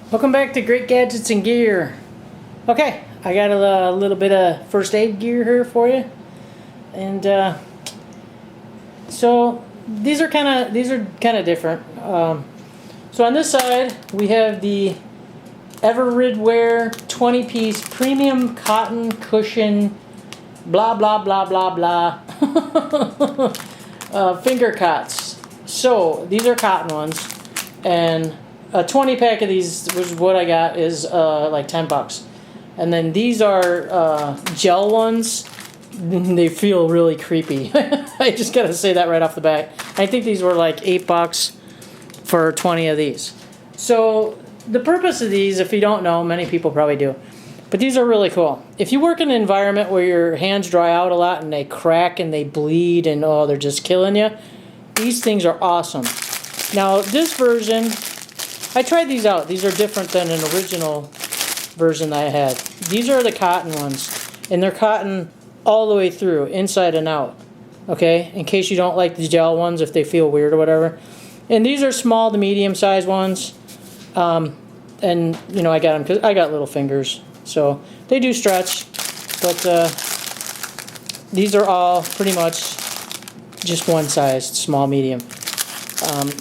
Welcome back to Great Gadgets and Gear. Okay, I got a little bit of first aid gear here for you, and so these are kind of different. So on this side we have the Everridwear 20-piece premium cotton cushion, blah blah blah blah blah, Fingercots. So these are cotton ones, and a 20 pack of these, which is what I got, is like $10. And then these are gel ones. They feel really creepy. I just gotta say that right off the bat. I think these were like $8 for 20 of these. So the purpose of these, if you don't know, many people probably do, but these are really cool. If you work in an environment where your hands dry out a lot and they crack and they bleed and oh, they're just killing you, these things are awesome. Now this version, I tried these out. These are different than an original version that I had. These are the cotton ones, and they're cotton all the way through, inside and out. Okay, in case you don't like the gel ones, if they feel weird or whatever. And these are small to medium size ones. And you know, I got them because I got little fingers, so they do stretch. But these are all pretty much just one size, small, medium.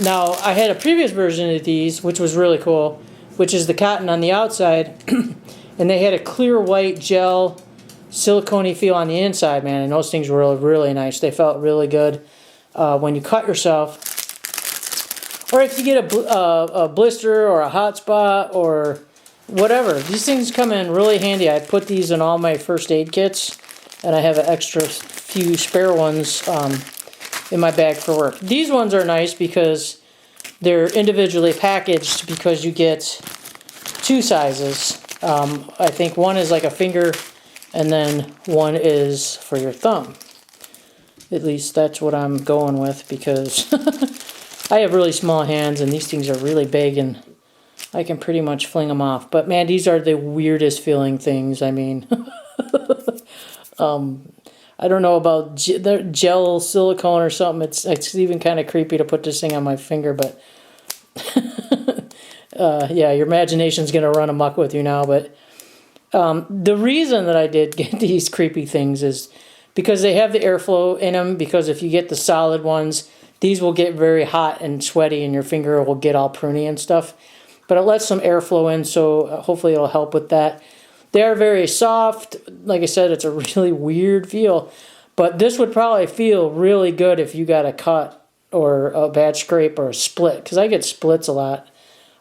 Now, I had a previous version of these, which was really cool, which is the cotton on the outside, and they had a clear white gel, silicone-y feel on the inside, man, and those things were really, really nice. They felt really good when you cut yourself. Or if you get a blister or a hot spot or whatever, these things come in really handy. I put these in all my first aid kits, and I have an extra few spare ones in my bag for work. These ones are nice because they're individually packaged, because you get two sizes. I think one is like a finger, and then one is for your thumb. At least that's what I'm going with, because I have really small hands and these things are really big and I can pretty much fling them off. But man, these are the weirdest feeling things. I mean, I don't know about gel silicone or something. It's even kind of creepy to put this thing on my finger, but yeah, your imagination's going to run amok with you now. But the reason that I did get these creepy things is because they have the airflow in them, because if you get the solid ones, these will get very hot and sweaty and your finger will get all pruny and stuff. But it lets some airflow in, so hopefully it'll help with that. They are very soft. Like I said, it's a really weird feel. But this would probably feel really good if you got a cut or a bad scrape or a split. Because I get splits a lot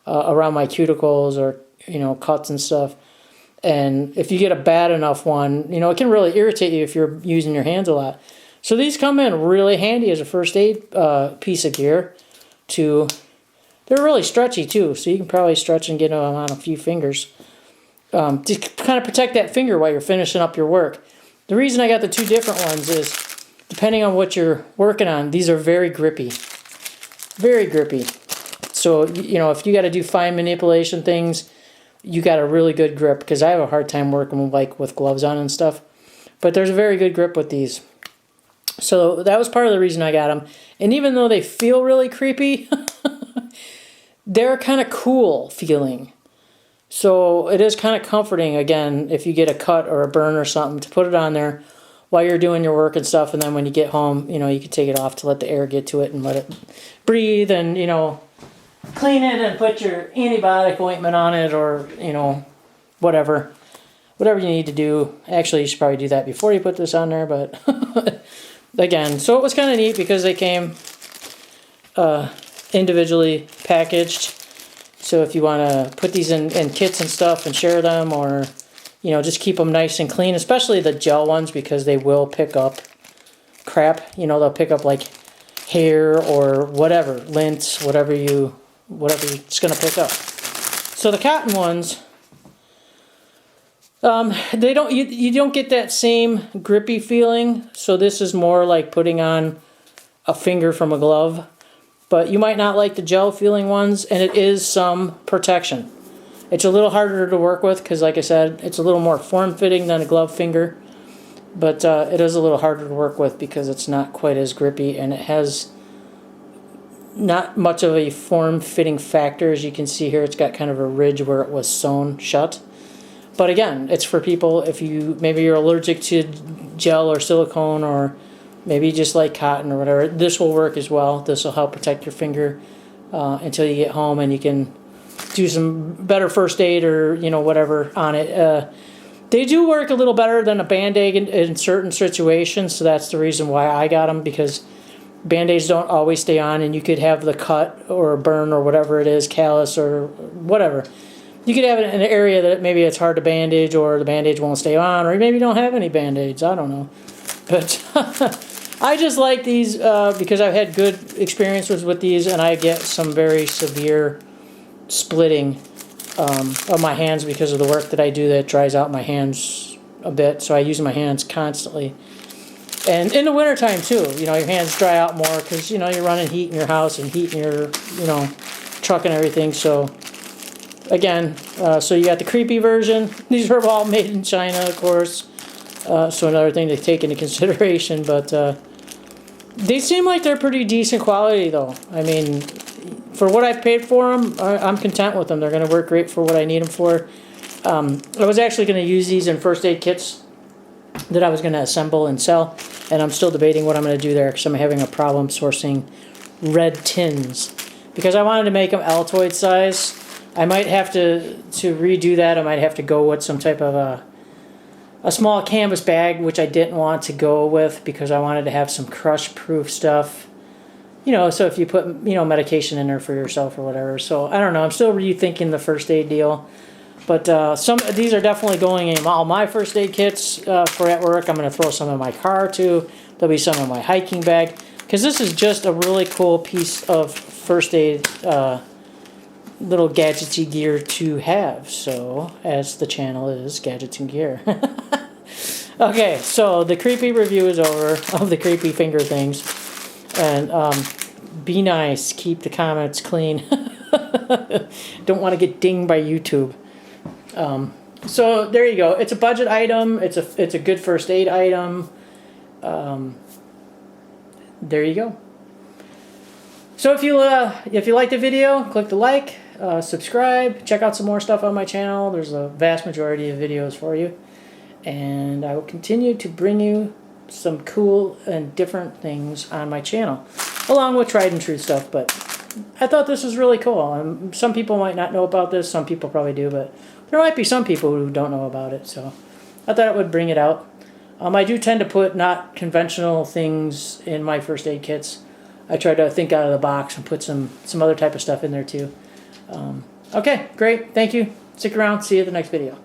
around my cuticles, or, you know, cuts and stuff. And if you get a bad enough one, you know, it can really irritate you if you're using your hands a lot. So these come in really handy as a first aid piece of gear. They're really stretchy too, so you can probably stretch and get them on a few fingers. To kind of protect that finger while you're finishing up your work. The reason I got the two different ones is, depending on what you're working on, these are very grippy. Very grippy. So, you know, if you got to do fine manipulation things, you got a really good grip, because I have a hard time working with gloves on and stuff. But there's a very good grip with these. So that was part of the reason I got them. And even though they feel really creepy, they're kind of cool feeling. So it is kind of comforting, again, if you get a cut or a burn or something, to put it on there while you're doing your work and stuff. And then when you get home, you know, you can take it off to let the air get to it and let it breathe, and, you know, clean it and put your antibiotic ointment on it, or, you know, whatever you need to do. Actually, you should probably do that before you put this on there, but again, so it was kind of neat because they came individually packaged. So if you want to put these in kits and stuff and share them, or, you know, just keep them nice and clean, especially the gel ones, because they will pick up crap. You know, they'll pick up like hair or whatever, lint, whatever it's going to pick up. So the cotton ones, you don't get that same grippy feeling. So this is more like putting on a finger from a glove. But you might not like the gel feeling ones, and it is some protection. It's a little harder to work with because, like I said, it's a little more form-fitting than a glove finger. But it is a little harder to work with because it's not quite as grippy, and it has not much of a form-fitting factor. As you can see here, it's got kind of a ridge where it was sewn shut. But again, it's for people if maybe you're allergic to gel or silicone, or maybe you just like cotton or whatever. This will work as well. This will help protect your finger until you get home and you can do some better first aid or whatever on it. They do work a little better than a Band-Aid in certain situations, so that's the reason why I got them, because Band-Aids don't always stay on, and you could have the cut or burn or whatever it is, callus or whatever. You could have it in an area that maybe it's hard to bandage, or the Band-Aids won't stay on, or maybe you don't have any Band-Aids. I don't know. But I just like these because I've had good experiences with these, and I get some very severe splitting of my hands because of the work that I do that dries out my hands a bit. So I use my hands constantly. And in the wintertime too, your hands dry out more because, you're running heat in your house and heat in your, truck and everything. So again, so you got the creepy version. These are all made in China, of course. So another thing to take into consideration. But they seem like they're pretty decent quality though. I mean, for what I paid for them, I'm content with them. They're going to work great for what I need them for. I was actually going to use these in first aid kits that I was going to assemble and sell, and I'm still debating what I'm going to do there because I'm having a problem sourcing red tins because I wanted to make them Altoid size. I might have to redo that. I might have to go with some type of a small canvas bag, which I didn't want to go with because I wanted to have some crush-proof stuff. So if you put, medication in there for yourself or whatever. So I don't know. I'm still rethinking the first aid deal. But these are definitely going in all my first aid kits for at work. I'm going to throw some in my car too. There'll be some in my hiking bag. Because this is just a really cool piece of first aid little gadgety gear to have. So, as the channel is, Gadgets and Gear. Okay, so the creepy review is over of the creepy finger things. And be nice. Keep the comments clean. Don't want to get dinged by YouTube. So there you go. It's a budget item. It's a good first aid item. There you go. So if you like the video, click the like, subscribe, check out some more stuff on my channel. There's a vast majority of videos for you, and I will continue to bring you some cool and different things on my channel, along with tried and true stuff. But I thought this was really cool. Some people might not know about this. Some people probably do, but there might be some people who don't know about it. So I thought it would bring it out. I do tend to put not conventional things in my first aid kits. I try to think out of the box and put some other type of stuff in there too. Okay, great. Thank you. Stick around. See you at the next video.